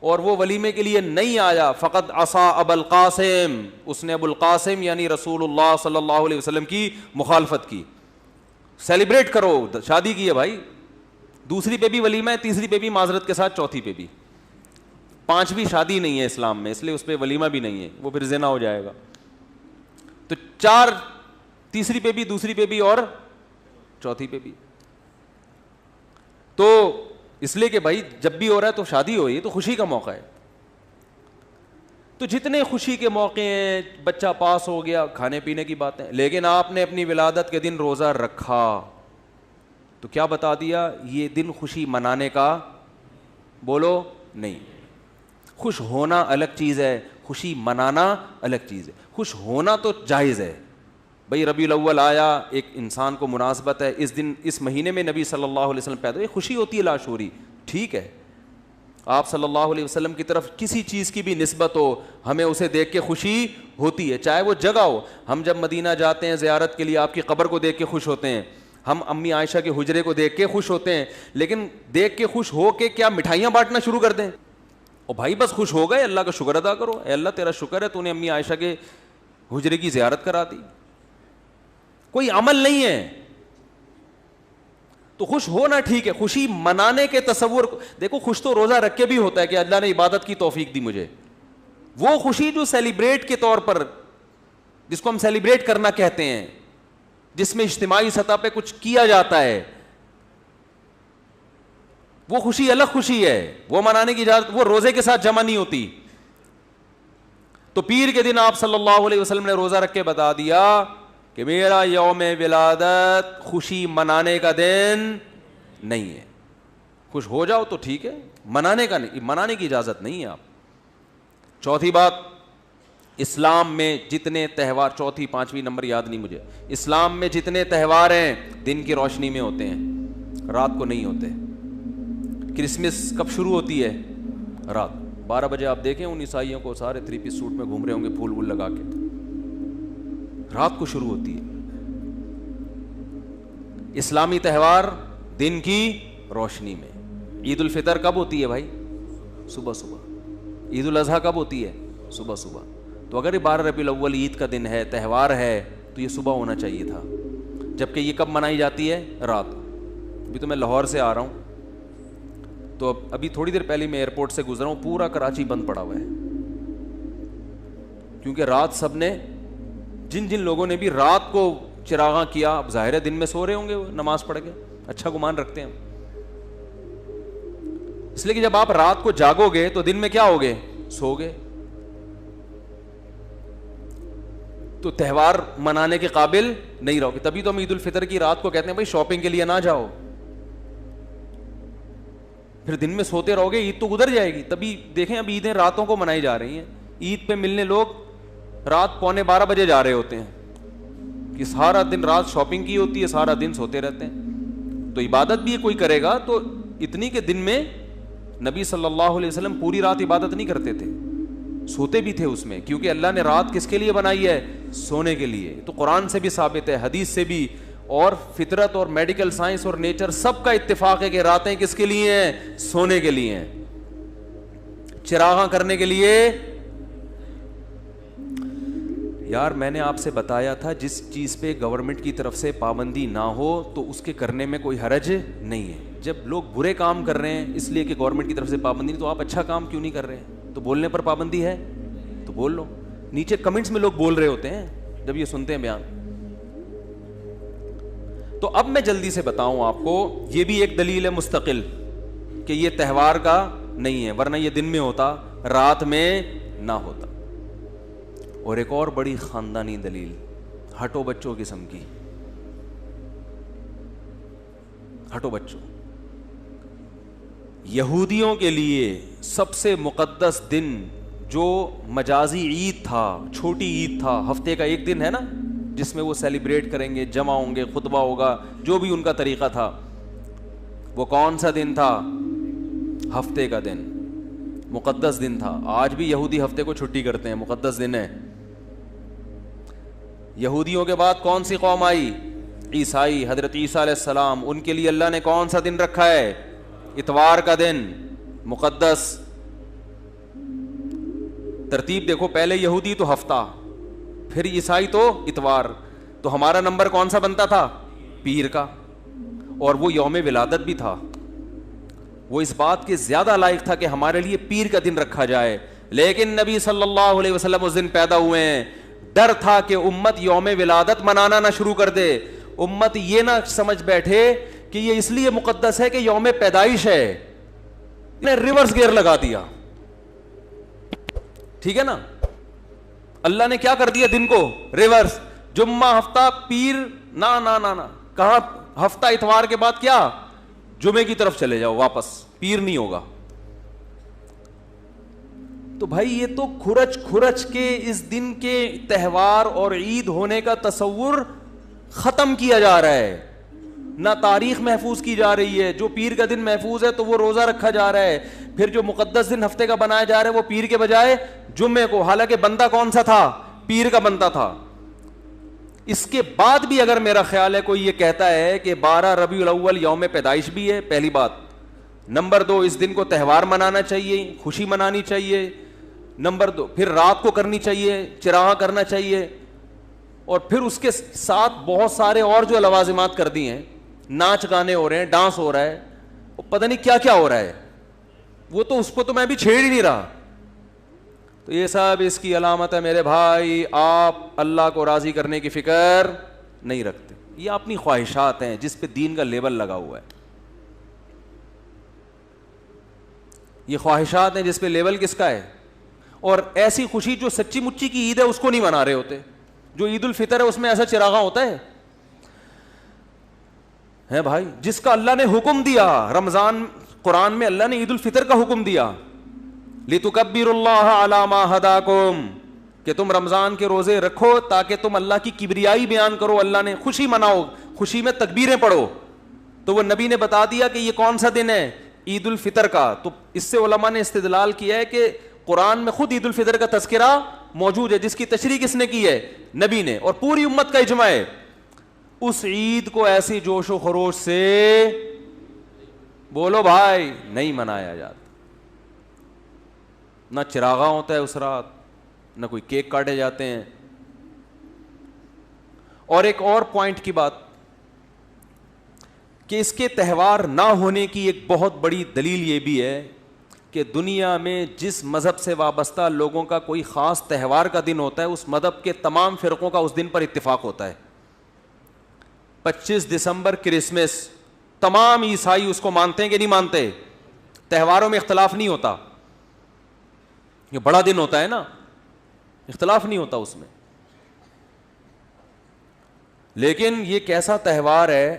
اور وہ ولیمے کے لیے نہیں آیا, فقط عصا ابو القاسم, اس نے ابو القاسم یعنی رسول اللہ صلی اللہ علیہ وسلم کی مخالفت کی. سیلیبریٹ کرو, شادی کی ہے بھائی, دوسری پہ بھی ولیمہ ہے, تیسری پہ بھی معذرت کے ساتھ, چوتھی پہ بھی, 5ویں شادی نہیں ہے اسلام میں, اس لیے اس پہ ولیمہ بھی نہیں ہے, وہ پھر زنا ہو جائے گا. تو 4, تیسری پہ بھی, دوسری پہ بھی اور چوتھی پہ بھی. تو اس لیے کہ بھائی جب بھی ہو رہا ہے تو شادی ہو رہی ہے تو خوشی کا موقع ہے. تو جتنے خوشی کے موقع ہیں, بچہ پاس ہو گیا, کھانے پینے کی باتیں, لیکن آپ نے اپنی ولادت کے دن روزہ رکھا تو کیا بتا دیا, یہ دن خوشی منانے کا بولو نہیں. خوش ہونا الگ چیز ہے, خوشی منانا الگ چیز ہے. خوش ہونا تو جائز ہے بھائی, ربیع الاول آیا, ایک انسان کو مناسبت ہے, اس دن اس مہینے میں نبی صلی اللہ علیہ وسلم پیدا ہوئے, خوشی ہوتی ہے لاشعوری, ٹھیک ہے. آپ صلی اللہ علیہ وسلم کی طرف کسی چیز کی بھی نسبت ہو, ہمیں اسے دیکھ کے خوشی ہوتی ہے, چاہے وہ جگہ ہو. ہم جب مدینہ جاتے ہیں زیارت کے لیے, آپ کی قبر کو دیکھ کے خوش ہوتے ہیں, ہم امی عائشہ کے حجرے کو دیکھ کے خوش ہوتے ہیں, لیکن دیکھ کے خوش ہو کے کیا مٹھائیاں بانٹنا شروع کر دیں؟ اور بھائی بس خوش ہو گئے, اللہ کا شکر ادا کرو, اے اللہ تیرا شکر ہے تو نے امی عائشہ کے حجرے کی زیارت کرا دی. کوئی عمل نہیں ہے. تو خوش ہونا ٹھیک ہے, خوشی منانے کے تصور, دیکھو خوش تو روزہ رکھ کے بھی ہوتا ہے کہ اللہ نے عبادت کی توفیق دی مجھے, وہ خوشی جو سیلیبریٹ کے طور پر, جس کو ہم سیلیبریٹ کرنا کہتے ہیں, جس میں اجتماعی سطح پہ کچھ کیا جاتا ہے, وہ خوشی الگ خوشی ہے, وہ منانے کی اجازت, وہ روزے کے ساتھ جمع نہیں ہوتی. تو پیر کے دن آپ صلی اللہ علیہ وسلم نے روزہ رکھ کے بتا دیا کہ میرا یوم ولادت خوشی منانے کا دن نہیں ہے. خوش ہو جاؤ تو ٹھیک ہے, منانے کا نہیں, منانے کی اجازت نہیں ہے. آپ چوتھی بات, اسلام میں جتنے تہوار, چوتھی 5ویں نمبر یاد نہیں مجھے, اسلام میں جتنے تہوار ہیں دن کی روشنی میں ہوتے ہیں, رات کو نہیں ہوتے. کرسمس کب شروع ہوتی ہے؟ رات 12 بجے. آپ دیکھیں ان عیسائیوں کو, سارے 3 پیس سوٹ میں گھوم رہے ہوں گے پھول وول لگا کے, رات کو شروع ہوتی ہے. اسلامی تہوار دن کی روشنی میں. عید الفطر کب ہوتی ہے بھائی؟ صبح صبح. عید الاضحیٰ کب ہوتی ہے؟ صبح صبح. تو اگر یہ 12 ربیع الاول عید کا دن ہے, تہوار ہے, تو یہ صبح ہونا چاہیے تھا, جبکہ یہ کب منائی جاتی ہے؟ رات. ابھی تو میں لاہور سے آ رہا ہوں, تو ابھی تھوڑی دیر پہلے میں ایئرپورٹ سے گزرا ہوں, پورا کراچی بند پڑا ہوا ہے, کیونکہ رات سب نے, جن جن لوگوں نے بھی رات کو چراغاں کیا, اب ظاہر ہے دن میں سو رہے ہوں گے وہ نماز پڑھ کے, اچھا گمان رکھتے ہیں. اس لیے کہ جب آپ رات کو جاگو گے تو دن میں کیا ہوگے؟ سو گے. تو تہوار منانے کے قابل نہیں رہو گے. تبھی تو ہم عید الفطر کی رات کو کہتے ہیں بھائی شاپنگ کے لیے نہ جاؤ, پھر دن میں سوتے رہو گے عید تو گزر جائے گی. تبھی دیکھیں اب عیدیں راتوں کو منائی جا رہی ہیں. عید پہ ملنے لوگ رات 11:15 جا رہے ہوتے ہیں کہ سارا دن رات شاپنگ کی ہوتی ہے, سارا دن سوتے رہتے ہیں. تو عبادت بھی کوئی کرے گا تو اتنی کہ دن میں نبی صلی اللہ علیہ وسلم پوری رات عبادت نہیں کرتے تھے, سوتے بھی تھے اس میں, کیونکہ اللہ نے رات کس کے لیے بنائی ہے؟ سونے کے لیے. تو قرآن سے بھی ثابت ہے, حدیث سے بھی, اور فطرت اور میڈیکل سائنس اور نیچر سب کا اتفاق ہے کہ راتیں کس کے لیے ہیں؟ سونے کے لیے ہیں, چراغاں کرنے کے لیے. یار میں نے آپ سے بتایا تھا جس چیز پہ گورنمنٹ کی طرف سے پابندی نہ ہو تو اس کے کرنے میں کوئی حرج نہیں ہے. جب لوگ برے کام کر رہے ہیں اس لیے کہ گورنمنٹ کی طرف سے پابندی نہیں, تو آپ اچھا کام کیوں نہیں کر رہے ہیں؟ تو بولنے پر پابندی ہے تو بول لو. نیچے کمنٹس میں لوگ بول رہے ہوتے ہیں جب یہ سنتے ہیں بیان. تو اب میں جلدی سے بتاؤں آپ کو, یہ بھی ایک دلیل ہے مستقل کہ یہ تہوار کا نہیں ہے, ورنہ یہ دن میں ہوتا, رات میں نہ ہوتا. اور ایک اور بڑی خاندانی دلیل, ہٹو بچوں قسم کی, ہٹو بچوں. یہودیوں کے لیے سب سے مقدس دن جو مجازی عید تھا, چھوٹی عید تھا, ہفتے کا ایک دن ہے نا جس میں وہ سیلیبریٹ کریں گے, جمع ہوں گے, خطبہ ہوگا, جو بھی ان کا طریقہ تھا, وہ کون سا دن تھا؟ ہفتے کا دن, مقدس دن تھا. آج بھی یہودی ہفتے کو چھٹی کرتے ہیں, مقدس دن ہے. یہودیوں کے بعد کون سی قوم آئی؟ عیسائی, حضرت عیسیٰ علیہ السلام. ان کے لیے اللہ نے کون سا دن رکھا ہے؟ اتوار کا دن, مقدس. ترتیب دیکھو, پہلے یہودی تو ہفتہ, پھر عیسائی تو اتوار. تو ہمارا نمبر کون سا بنتا تھا؟ پیر کا. اور وہ یوم ولادت بھی تھا, وہ اس بات کے زیادہ لائق تھا کہ ہمارے لیے پیر کا دن رکھا جائے. لیکن نبی صلی اللہ علیہ وسلم اس دن پیدا ہوئے ہیں. ڈر تھا کہ امت یوم ولادت منانا نہ شروع کر دے, امت یہ نہ سمجھ بیٹھے کہ یہ اس لیے مقدس ہے کہ یوم پیدائش ہے. انہیں ریورس گیئر لگا دیا, ٹھیک ہے نا. اللہ نے کیا کر دیا دن کو ریورس, جمعہ ہفتہ پیر, نہ کہاں ہفتہ اتوار کے بعد کیا جمعے کی طرف چلے جاؤ واپس, پیر نہیں ہوگا. تو بھائی یہ تو کھرچ کے اس دن کے تہوار اور عید ہونے کا تصور ختم کیا جا رہا ہے. نہ تاریخ محفوظ کی جا رہی ہے. جو پیر کا دن محفوظ ہے تو وہ روزہ رکھا جا رہا ہے, پھر جو مقدس دن ہفتے کا بنایا جا رہا ہے وہ پیر کے بجائے جمعے کو, حالانکہ بندہ کون سا تھا؟ پیر کا بندہ تھا. اس کے بعد بھی اگر میرا خیال ہے کوئی یہ کہتا ہے کہ 12 ربیع الاول یوم پیدائش بھی ہے, پہلی بات. نمبر 2, اس دن کو تہوار منانا چاہیے, خوشی منانی چاہیے. نمبر 2, پھر رات کو کرنی چاہیے, چراغاں کرنا چاہیے. اور پھر اس کے ساتھ بہت سارے اور جو لوازمات کر دی ہیں, ناچ گانے ہو رہے ہیں, ڈانس ہو رہا ہے, پتہ نہیں کیا کیا ہو رہا ہے. وہ تو اس کو تو میں بھی چھیڑ ہی نہیں رہا. تو یہ سب اس کی علامت ہے میرے بھائی, آپ اللہ کو راضی کرنے کی فکر نہیں رکھتے. یہ اپنی خواہشات ہیں جس پہ دین کا لیبل لگا ہوا ہے. یہ خواہشات ہیں جس پہ لیبل کس کا ہے. اور ایسی خوشی جو سچی مچی کی عید ہے اس کو نہیں منا رہے ہوتے. جو عید الفطر ہے اس میں ایسا چراغاں ہوتا ہے بھائی, جس کا اللہ نے حکم دیا. رمضان, قرآن میں اللہ نے عید الفطر کا حکم دیا, لِتُكَبِّرُوا اللَّهَ عَلَى مَا هَدَاكُمْ, کہ تم رمضان کے روزے رکھو تاکہ تم اللہ کی کبریائی بیان کرو, اللہ نے خوشی مناؤ, خوشی میں تکبیریں پڑھو. تو وہ نبی نے بتا دیا کہ یہ کون سا دن ہے؟ عید الفطر کا. تو اس سے علماء نے استدلال کیا ہے کہ قرآن میں خود عید الفطر کا تذکرہ موجود ہے, جس کی تشریح کس نے کی ہے؟ نبی نے, اور پوری امت کا اجماع ہے. اس عید کو ایسی جوش و خروش سے بولو بھائی نہیں منایا جاتا. نہ چراغاں ہوتا ہے اس رات, نہ کوئی کیک کاٹے جاتے ہیں. اور ایک اور پوائنٹ کی بات کہ اس کے تہوار نہ ہونے کی ایک بہت بڑی دلیل یہ بھی ہے کہ دنیا میں جس مذہب سے وابستہ لوگوں کا کوئی خاص تہوار کا دن ہوتا ہے, اس مذہب کے تمام فرقوں کا اس دن پر اتفاق ہوتا ہے. 25 دسمبر کرسمس, تمام عیسائی اس کو مانتے ہیں کہ نہیں مانتے؟ تہواروں میں اختلاف نہیں ہوتا. یہ بڑا دن ہوتا ہے نا, اختلاف نہیں ہوتا اس میں. لیکن یہ کیسا تہوار ہے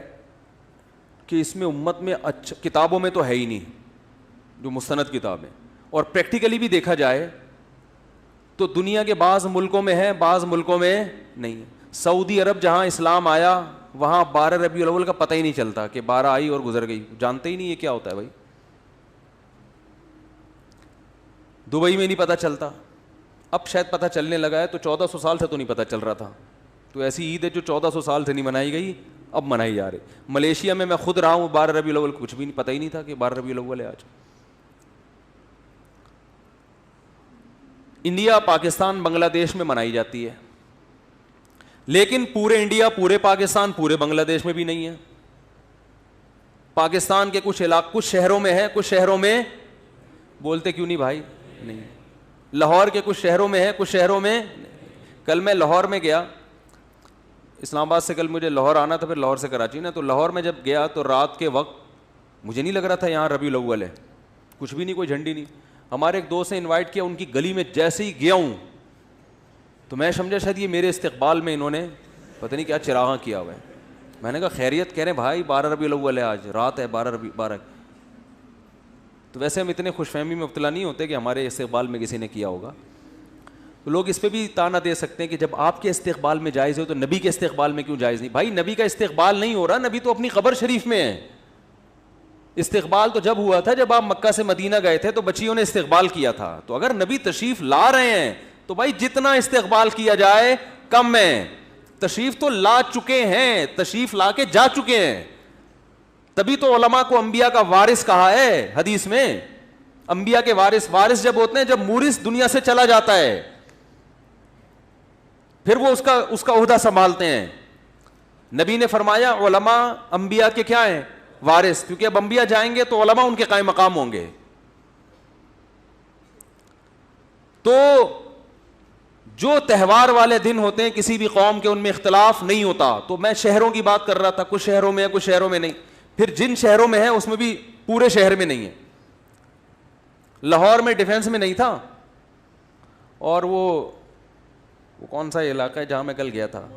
کہ اس میں امت میں اچھا، کتابوں میں تو ہے ہی نہیں جو مستند کتابیں، اور پریکٹیکلی بھی دیکھا جائے تو دنیا کے بعض ملکوں میں ہے، بعض ملکوں میں نہیں ہے. سعودی عرب جہاں اسلام آیا وہاں 12 ربیع الاول کا پتہ ہی نہیں چلتا کہ 12 آئی اور گزر گئی، جانتے ہی نہیں یہ کیا ہوتا ہے بھائی. دبئی میں نہیں پتہ چلتا، اب شاید پتہ چلنے لگا ہے، تو 1400 سال سے تو نہیں پتہ چل رہا تھا. تو ایسی عید ہے جو 1400 سال سے نہیں منائی گئی، اب منائی جا رہی. ملیشیا میں خود رہا ہوں، 12 ربیع الاول کچھ بھی نہیں، پتہ ہی نہیں تھا کہ 12 ربیع الاول ہے آج. انڈیا، پاکستان، بنگلہ دیش میں منائی جاتی ہے، لیکن پورے انڈیا، پورے پاکستان، پورے بنگلہ دیش میں بھی نہیں ہے. پاکستان کے کچھ علاقے، کچھ شہروں میں ہے، کچھ شہروں میں، بولتے کیوں نہیں بھائی؟ نہیں. لاہور کے کچھ شہروں میں ہے، کچھ شہروں میں. کل میں لاہور میں گیا، اسلام آباد سے کل مجھے لاہور آنا تھا، پھر لاہور سے کراچی نا. تو لاہور میں جب گیا تو رات کے وقت مجھے نہیں لگ رہا تھا یہاں ربیع الاول ہے، کچھ بھی نہیں، کوئی جھنڈی نہیں. ہمارے ایک دوست نے انوائٹ کیا، ان کی گلی میں جیسے ہی گیا ہوں تو میں سمجھا شاید یہ میرے استقبال میں انہوں نے پتہ نہیں کیا چراغاں کیا ہوا ہے. میں نے کہا خیریت؟ کہہ رہے بھائی 12 ربیع الاول ہے، آج رات ہے 12. تو ویسے ہم اتنے خوش فہمی میں مبتلا نہیں ہوتے کہ ہمارے استقبال میں کسی نے کیا ہوگا. تو لوگ اس پہ بھی تانا دے سکتے ہیں کہ جب آپ کے استقبال میں جائز ہو تو نبی کے استقبال میں کیوں جائز نہیں؟ بھائی نبی کا استقبال نہیں ہو رہا، نبی تو اپنی قبر شریف میں ہے. استقبال تو جب ہوا تھا جب آپ مکہ سے مدینہ گئے تھے تو بچیوں نے استقبال کیا تھا. تو اگر نبی تشریف لا رہے ہیں تو بھائی جتنا استقبال کیا جائے کم ہے. تشریف تو لا چکے ہیں، تشریف لا کے جا چکے ہیں. تبھی تو علماء کو انبیاء کا وارث کہا ہے حدیث میں. انبیاء کے وارث جب ہوتے ہیں جب مورث دنیا سے چلا جاتا ہے پھر وہ اس کا عہدہ سنبھالتے ہیں. نبی نے فرمایا علماء انبیاء کے کیا ہیں؟ وارث، کیونکہ اب انبیاء جائیں گے تو علماء ان کے قائم مقام ہوں گے. تو جو تہوار والے دن ہوتے ہیں کسی بھی قوم کے ان میں اختلاف نہیں ہوتا. تو میں شہروں کی بات کر رہا تھا، کچھ شہروں میں ہے کچھ شہروں میں نہیں. پھر جن شہروں میں ہے اس میں بھی پورے شہر میں نہیں ہے. لاہور میں ڈیفینس میں نہیں تھا، اور وہ کون سا علاقہ ہے جہاں میں کل گیا تھا،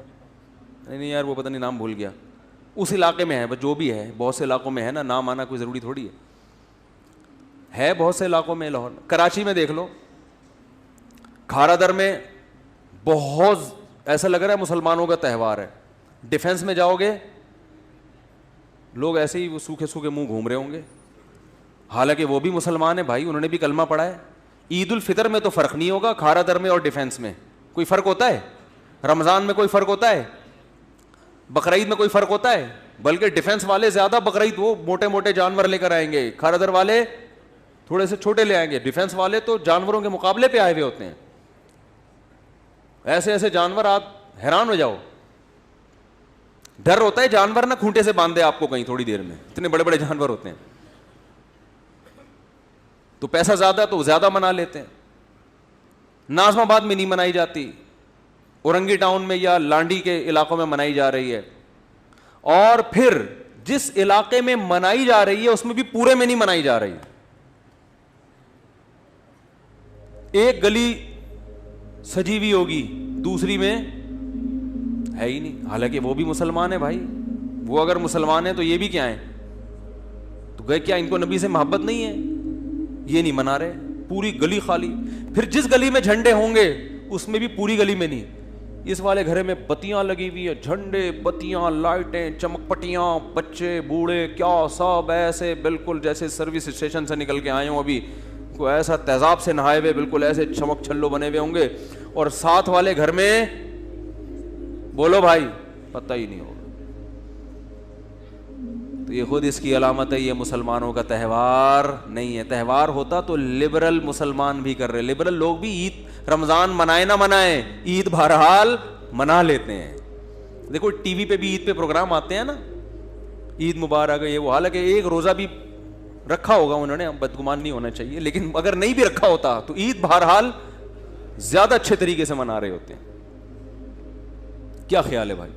نہیں یار وہ پتہ نہیں نام بھول گیا، اس علاقے میں ہے. جو بھی ہے بہت سے علاقوں میں ہے نا، نام آنا کوئی ضروری تھوڑی ہے بہت سے علاقوں میں. لاہور، کراچی میں دیکھ لو، کھارا در میں بہت ایسا لگ رہا ہے مسلمانوں کا تہوار ہے. ڈیفینس میں جاؤ گے لوگ ایسے ہی وہ سوکھے سوکھے منہ گھوم رہے ہوں گے، حالانکہ وہ بھی مسلمان ہیں بھائی، انہوں نے بھی کلمہ پڑھا ہے. عید الفطر میں تو فرق نہیں ہوگا، کھارا در میں اور ڈیفینس میں کوئی فرق ہوتا ہے؟ رمضان میں کوئی فرق ہوتا ہے؟ بقرعید میں کوئی فرق ہوتا ہے؟ بلکہ ڈیفینس والے زیادہ بقرعید وہ موٹے موٹے جانور لے کر آئیں گے، کھارا در والے تھوڑے سے چھوٹے لے آئیں گے. ڈیفینس والے تو جانوروں کے مقابلے پہ آئے ہوئے ہوتے ہیں، ایسے ایسے جانور آپ حیران ہو جاؤ. ڈر ہوتا ہے جانور نہ کھونٹے سے باندھے آپ کو کہیں تھوڑی دیر میں، اتنے بڑے بڑے جانور ہوتے ہیں. تو پیسہ زیادہ تو زیادہ منا لیتے ہیں. ناظم آباد میں نہیں منائی جاتی، اورنگی ٹاؤن میں یا لانڈی کے علاقوں میں منائی جا رہی ہے. اور پھر جس علاقے میں منائی جا رہی ہے اس میں بھی پورے میں نہیں منائی جا رہی. ایک گلی سجی ہوئی ہوگی، دوسری میں ہے ہی نہیں، حالانکہ وہ بھی مسلمان ہیں بھائی. وہ اگر مسلمان ہیں تو یہ بھی کیا ہیں؟ تو گئے کیا ان کو نبی سے محبت نہیں ہے؟ یہ نہیں منا رہے، پوری گلی خالی. پھر جس گلی میں جھنڈے ہوں گے اس میں بھی پوری گلی میں نہیں. اس والے گھر میں بتیاں لگی ہوئی ہیں، جھنڈے، بتیاں، لائٹیں، چمک پٹیاں، بچے بوڑھے کیا سب ایسے بالکل جیسے سروس اسٹیشن سے نکل کے آئے ہوں ابھی، کوئی ایسا تیزاب سے نہائے ہوئے بالکل ایسے چمک چھلو بنے ہوئے ہوں گے. اور ساتھ والے گھر میں بولو بھائی پتہ ہی نہیں ہوگا. تو یہ خود اس کی علامت ہے یہ مسلمانوں کا تہوار نہیں ہے. تہوار ہوتا تو لبرل مسلمان بھی کر رہے، لبرل لوگ بھی عید رمضان منائے نہ منائے عید بہرحال منا لیتے ہیں. دیکھو ٹی وی پہ بھی عید پہ پروگرام آتے ہیں نا، عید مبارک یہ وہ، حالانکہ ایک روزہ بھی رکھا ہوگا انہوں نے، بدگمان نہیں ہونا چاہیے، لیکن اگر نہیں بھی رکھا ہوتا تو عید بہرحال زیادہ اچھے طریقے سے منا رہے ہوتے ہیں. کیا خیال ہے بھائی؟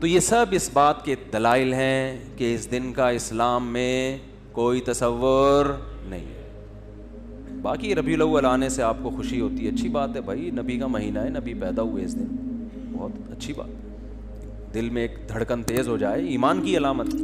تو یہ سب اس بات کے دلائل ہیں کہ اس دن کا اسلام میں کوئی تصور نہیں ہے. باقی ربیع الاول آنے سے آپ کو خوشی ہوتی ہے، اچھی بات ہے بھائی، نبی کا مہینہ ہے، نبی پیدا ہوئے اس دن، بہت اچھی بات ہے. دل میں ایک دھڑکن تیز ہو جائے ایمان کی علامت.